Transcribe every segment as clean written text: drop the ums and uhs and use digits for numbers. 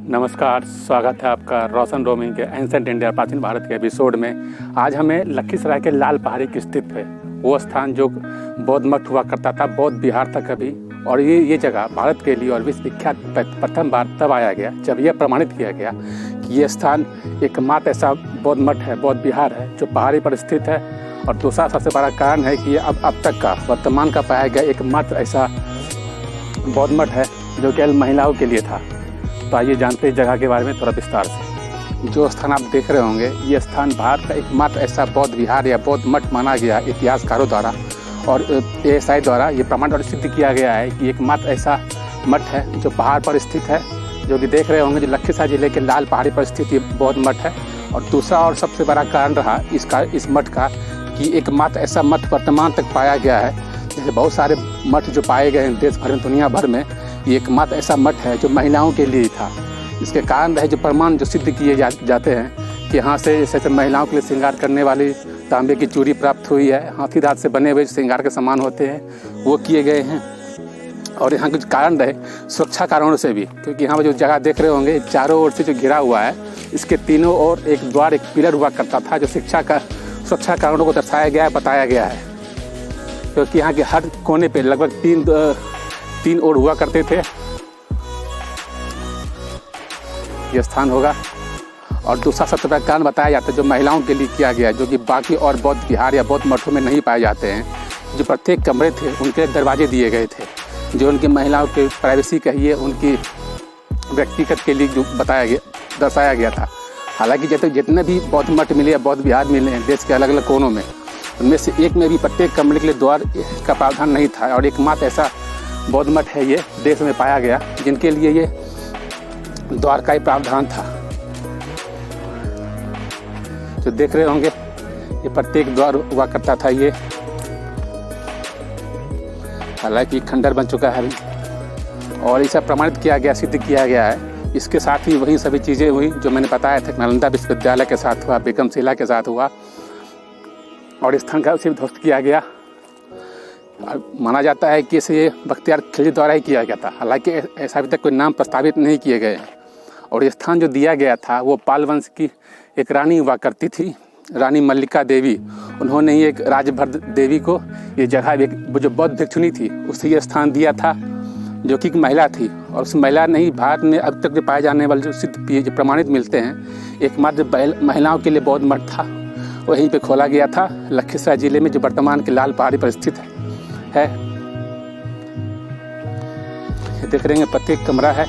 नमस्कार, स्वागत है आपका रोशन रोमिंग के एंसेंट इंडिया प्राचीन भारत के एपिसोड में। आज हमें लखीसराय के लाल पहाड़ी की स्थित है वो स्थान जो बौद्ध मठ हुआ करता था बौद्ध विहार तक अभी। और ये जगह भारत के लिए और विश्व विख्यात प्रथम बार तब आया गया जब यह प्रमाणित किया गया कि ये स्थान एकमात्र ऐसा बौद्ध मठ है, बौद्ध विहार है जो पहाड़ी पर स्थित है। और दूसरा सबसे बड़ा कारण है कि ये अब तक का वर्तमान का पाया गया एकमात्र ऐसा बौद्ध मठ है जो केवल महिलाओं के लिए था। तो आइए जानते हैं इस जगह के बारे में थोड़ा विस्तार से। जो स्थान आप देख रहे होंगे ये स्थान भारत का एकमात्र ऐसा बौद्ध विहार या बौद्ध मठ माना गया इतिहासकारों द्वारा और ASI द्वारा ये प्रमाणित और सिद्ध किया गया है कि एकमात्र ऐसा मठ है जो पहाड़ पर स्थित है, जो कि देख रहे होंगे जो लखीसराय जिले के लाल पहाड़ी पर स्थित ये बौद्ध मठ है। और दूसरा और सबसे बड़ा कारण रहा इस मठ का कि एकमात्र ऐसा मठ वर्तमान तक पाया गया है। जैसे बहुत सारे मठ जो पाए गए हैं देश भर में, दुनिया भर में, ये एकमात्र ऐसा मठ है जो महिलाओं के लिए था। इसके कारण रहे जो प्रमाण जो सिद्ध किए जाते हैं कि यहाँ से जैसे महिलाओं के लिए श्रृंगार करने वाली तांबे की चूड़ी प्राप्त हुई है, हाथी दांत से बने हुए श्रृंगार के सामान होते हैं वो किए गए हैं। और यहाँ कुछ कारण रहे सुरक्षा कारणों से भी, क्योंकि यहाँ पर जो जगह देख रहे होंगे चारों ओर से जो घिरा हुआ है, इसके तीनों ओर एक द्वार एक पिलर हुआ करता था जो सुरक्षा कारणों को दर्शाया गया है, बताया गया है। क्योंकि यहाँ के हर कोने पे लगभग तीन ओर हुआ करते थे ये स्थान होगा। और दूसरा सबसे बड़ा कारण बताया जाता है जो महिलाओं के लिए किया गया है, जो कि बाकी और बौद्ध विहार या बौद्ध मठों में नहीं पाए जाते हैं। जो प्रत्येक कमरे थे उनके दरवाजे दिए गए थे जो उनकी महिलाओं के प्राइवेसी कहिए उनकी व्यक्तिगत के लिए जो दर्शाया गया था। हालांकि जितने भी बौद्ध मठ मिले या बौद्ध विहार मिले हैं देश के अलग अलग कोनों में, उनमें से एक में भी प्रत्येक कमरे के लिए द्वार का प्रावधान नहीं था। और एकमात्र ऐसा बौद्ध मठ है ये देश में पाया गया जिनके लिए ये द्वार का ही प्रावधान था। जो देख रहे होंगे ये प्रत्येक द्वार हुआ करता था ये, हालांकि खंडर बन चुका है अभी। और इसे प्रमाणित किया गया, सिद्ध किया गया है। इसके साथ ही वही सभी चीज़ें हुई जो मैंने बताया था, नालंदा विश्वविद्यालय के साथ हुआ, बेगमशिला के साथ हुआ। और इस स्थान का उसे ध्वस्त किया गया। माना जाता है कि इसे बख्तियार खिलजी द्वारा ही किया गया था। हालांकि ऐसा अभी तक कोई नाम प्रस्तावित नहीं किए गए हैं। और ये स्थान जो दिया गया था वो पाल वंश की एक रानी हुआ करती थी, रानी मल्लिका देवी। उन्होंने ही एक राजभर देवी को ये जगह जो बौद्ध भिक्षुनी थी उसे ये स्थान दिया था, जो कि एक महिला थी। और उस महिला ने ही भारत में अब तक जो पाए जाने वाले जो सिद्ध जो प्रमाणित मिलते हैं एकमात्र महिलाओं के लिए बौद्ध मठ था, वहीं पे खोला गया था लखीसराय जिले में, जो वर्तमान के लाल पहाड़ी पर स्थित है। देख रहे हैं प्रत्येक कमरा है।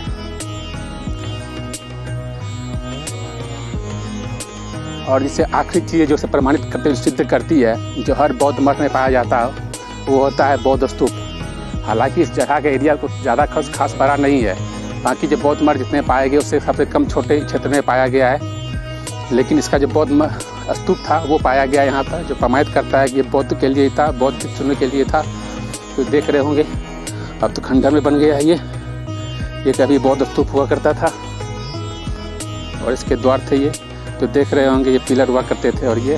और जिसे आखिरी चीज़ जो उसे प्रमाणित करते सिद्ध करती है जो हर बौद्ध मठ में पाया जाता है वो होता है बौद्ध स्तूप। हालांकि इस जगह का एरिया कुछ ज़्यादा खास बड़ा नहीं है, बाकी जो बौद्ध मठ जितने पाए गए उससे सबसे कम छोटे क्षेत्र में पाया गया है। लेकिन इसका जो बौद्ध स्तूप था वो पाया गया यहाँ पर, जो प्रमाणित करता है कि ये बौद्ध के लिए था, बौद्ध भिक्षुओं के लिए था। तो देख रहे होंगे अब तो खंडर में बन गया है ये कभी बौद्ध स्तूप हुआ करता था और इसके द्वार थे ये। तो देख रहे होंगे ये पिलर हुआ करते थे और ये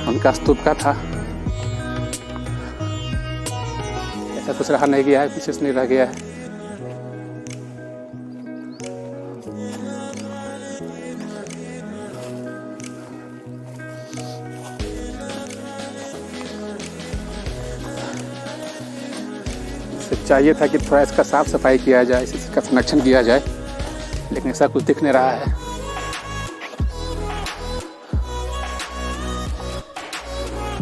उनका स्तूप का था। ऐसा कुछ रहा नहीं गया है, विशेष नहीं रह गया है। चाहिए था कि थोड़ा इसका साफ सफाई किया जाए, इसका संरक्षण किया जाए, लेकिन ऐसा कुछ दिख नहीं रहा है।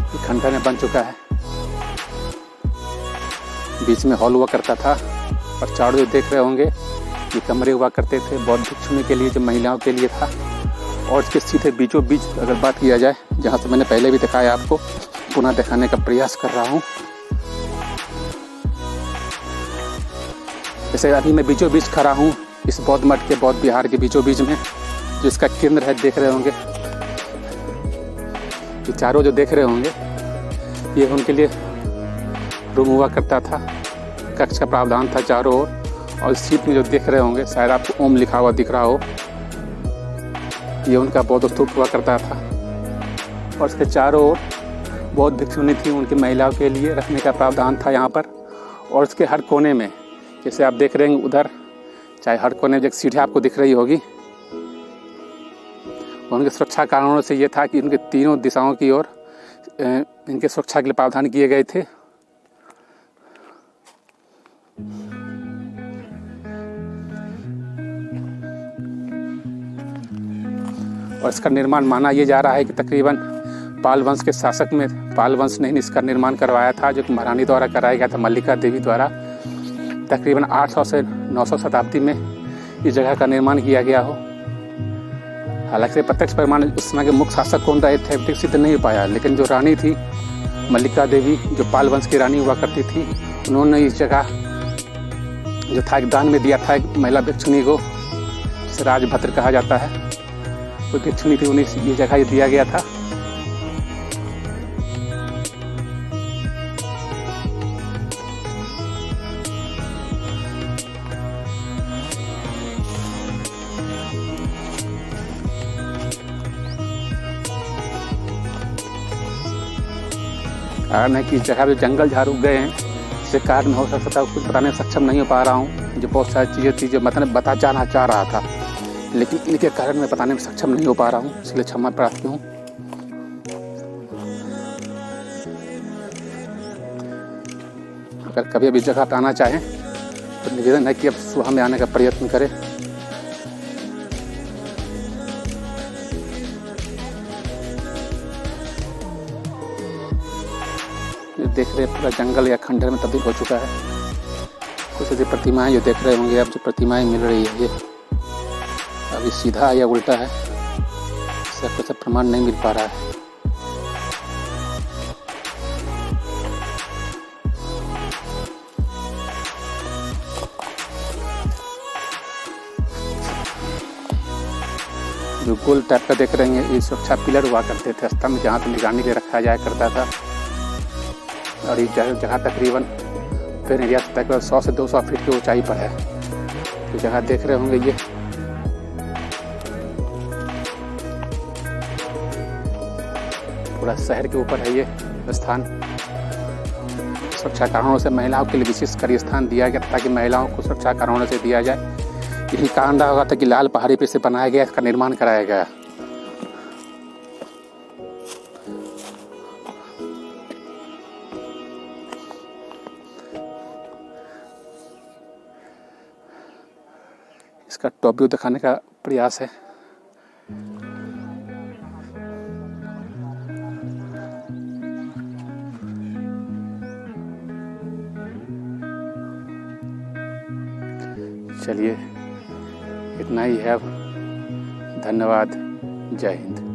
ये खंडर में बन चुका है। बीच में हॉल हुआ करता था और चारों जो देख रहे होंगे ये कमरे हुआ करते थे बौद्ध भिक्षुओं के लिए, जो महिलाओं के लिए था। और इसके सीधे बीचों बीच अगर बात किया जाए, जहाँ से मैंने पहले भी दिखाया आपको, पुनः दिखाने का प्रयास कर रहा हूँ। जैसे अभी मैं बीचों बीच खड़ा हूँ इस बौद्ध मठ के बौद्ध विहार के बीचों बीच में, जो इसका केंद्र है, देख रहे होंगे ये चारों जो देख रहे होंगे ये उनके लिए रूम हुआ करता था, कक्ष का प्रावधान था चारों ओर। और इस सीट में जो देख रहे होंगे शायद आपको ओम लिखा हुआ दिख रहा हो, ये उनका बौद्ध स्तूप हुआ करता था। और इसके चारों ओर बौद्ध भिक्षुनी थी, उनकी महिलाओं के लिए रखने का प्रावधान था यहाँ पर। और इसके हर कोने में, जैसे आप देख रहे हैं उधर चाहे हर कोने में एक सीढ़ी आपको दिख रही होगी। उनके सुरक्षा कारणों से ये था कि उनके तीनों दिशाओं की ओर इनके सुरक्षा के लिए प्रावधान किए गए थे। और इसका निर्माण माना ये जा रहा है कि तकरीबन पाल वंश के शासक में पाल वंश ने इसका निर्माण करवाया था, जो महारानी द्वारा कराया गया था, मल्लिका देवी द्वारा। तकरीबन 800 से 900 शताब्दी में इस जगह का निर्माण किया गया हो। हालांकि प्रत्यक्ष प्रमाण उस समय के मुख्य शासक कौन रहे थे सिद्ध नहीं हो पाया, लेकिन जो रानी थी मल्लिका देवी, जो पाल वंश की रानी हुआ करती थी, उन्होंने इस जगह जो था एक दान में दिया था एक महिला भिक्षुणी को, जिसे राजभद्र कहा जाता है। वो भिक्षुणी थी, उन्हें ये जगह दिया गया था। कारण है कि इस जगह पे जंगल झाड़ उग गए हैं, इससे कारण हो सकता है कुछ बताने में सक्षम नहीं हो पा रहा हूँ। जो बहुत सारी चीज़ें थी जो मतलब बताना चाह रहा था, लेकिन इनके कारण मैं बताने में सक्षम नहीं हो पा रहा हूँ, इसलिए क्षमा प्रार्थी हूँ। अगर कभी अभी जगह पर आना चाहें तो निवेदन है कि अब सुबह में आने का प्रयत्न करें। देख रहे हैं पूरा जंगल या खंडहर में तब्दील हो चुका है। कुछ ऐसी प्रतिमाएं जो देख रहे होंगे आप, जो प्रतिमाएं मिल रही है, ये अभी सीधा या उल्टा है, इससे कुछ प्रमाण नहीं मिल पा रहा है। जो गोल टाइप का देख रहे हैं, ये सुरक्षा पिलर हुआ करते थे स्तंभ, जहाँ पे निगरानी के रखा जाया करता था। और इस जगह तकरीबन फिर एरिया तक 100 से 200 फीट की ऊंचाई पर है। तो जगह देख रहे होंगे ये पूरा शहर के ऊपर है ये स्थान। सुरक्षा कारणों से महिलाओं के लिए विशेष कर स्थान दिया गया ताकि महिलाओं को सुरक्षा कारणों से दिया जाए। यही कारण रहा होगा था कि लाल पहाड़ी पर से बनाया गया, इसका निर्माण कराया गया। इसका टॉप व्यू दिखाने का प्रयास है। चलिए इतना ही है अब। धन्यवाद। जय हिंद।